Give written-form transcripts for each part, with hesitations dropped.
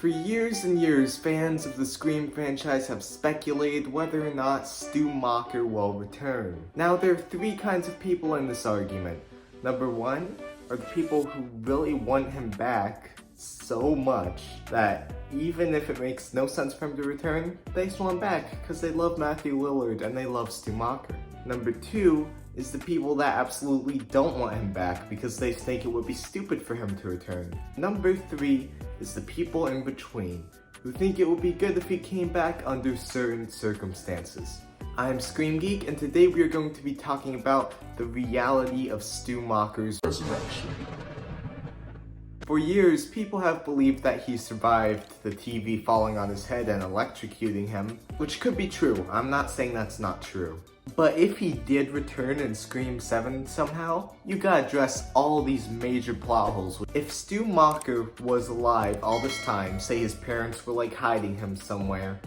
For years and years, fans of the Scream franchise have speculated whether or not Stu Macher will return. Now, there are three kinds of people in this argument. Number one are the people who really want him back so much that even if it makes no sense for him to return, they just want him back because they love Matthew Lillard and they love Stu Macher. Number two is the people that absolutely don't want him back because they think it would be stupid for him to return. Number three is the people in between who think it would be good if he came back under certain circumstances. I'm Scream Geek, and today we are going to be talking about the reality of Stu Macher's resurrection. For years, people have believed that he survived the TV falling on his head and electrocuting him, which could be true. I'm not saying that's not true. But if he did return in Scream 7 somehow, you gotta address all these major plot holes. If Stu Macher was alive all this time, say his parents were like hiding him somewhere,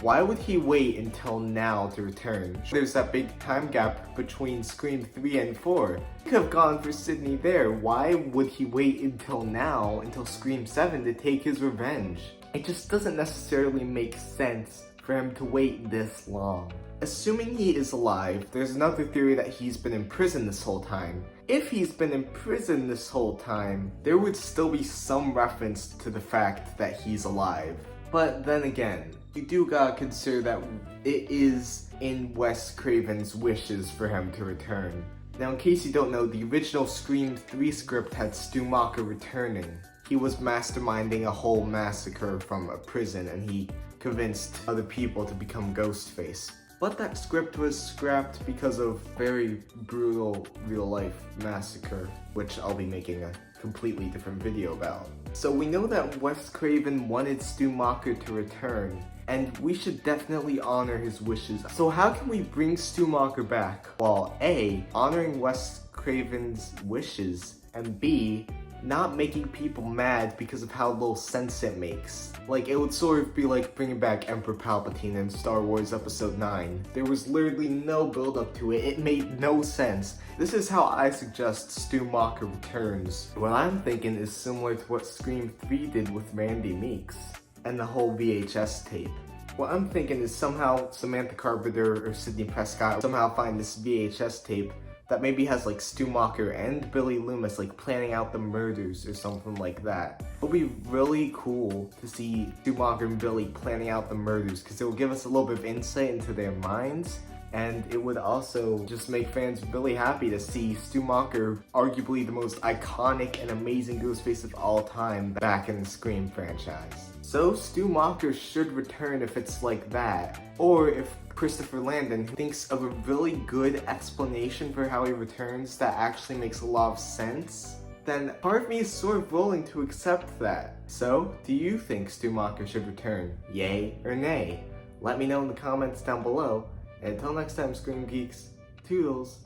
why would he wait until now to return? There's that big time gap between Scream 3 and 4. He could have gone for Sydney there. Why would he wait until now, until Scream 7 to take his revenge? It just doesn't necessarily make sense for him to wait this long. Assuming he is alive, there's another theory that he's been in prison this whole time. If he's been in prison this whole time, there would still be some reference to the fact that he's alive. But then again, you do gotta consider that it is in Wes Craven's wishes for him to return. Now, in case you don't know, the original Scream 3 script had Stu Macher returning. He was masterminding a whole massacre from a prison, and he convinced other people to become Ghostface. But that script was scrapped because of very brutal real-life massacre, which I'll be making a completely different video about. So we know that Wes Craven wanted Stu Macher to return, and we should definitely honor his wishes. So how can we bring Stu Macher back? Well, A, honoring Wes Craven's wishes, and B, not making people mad because of how little sense it makes. Like, it would sort of be like bringing back Emperor Palpatine in Star Wars Episode 9. There was literally no build up to it. It made no sense. This is how I suggest Stu Macher returns. What I'm thinking is similar to what Scream 3 did with Randy Meeks and the whole VHS tape. What I'm thinking is somehow Samantha Carpenter or Sidney Prescott somehow find this VHS tape that maybe has like Stu Macher and Billy Loomis like planning out the murders or something like that. It would be really cool to see Stu Macher and Billy planning out the murders because it will give us a little bit of insight into their minds, and it would also just make fans really happy to see Stu Macher, arguably the most iconic and amazing Ghostface of all time, back in the Scream franchise. So Stu Macher should return if it's like that, or if Christopher Landon thinks of a really good explanation for how he returns that actually makes a lot of sense, then part of me is sort of willing to accept that. So, do you think Stu Macher should return? Yay or nay? Let me know in the comments down below, and until next time, Scream Geeks, toodles!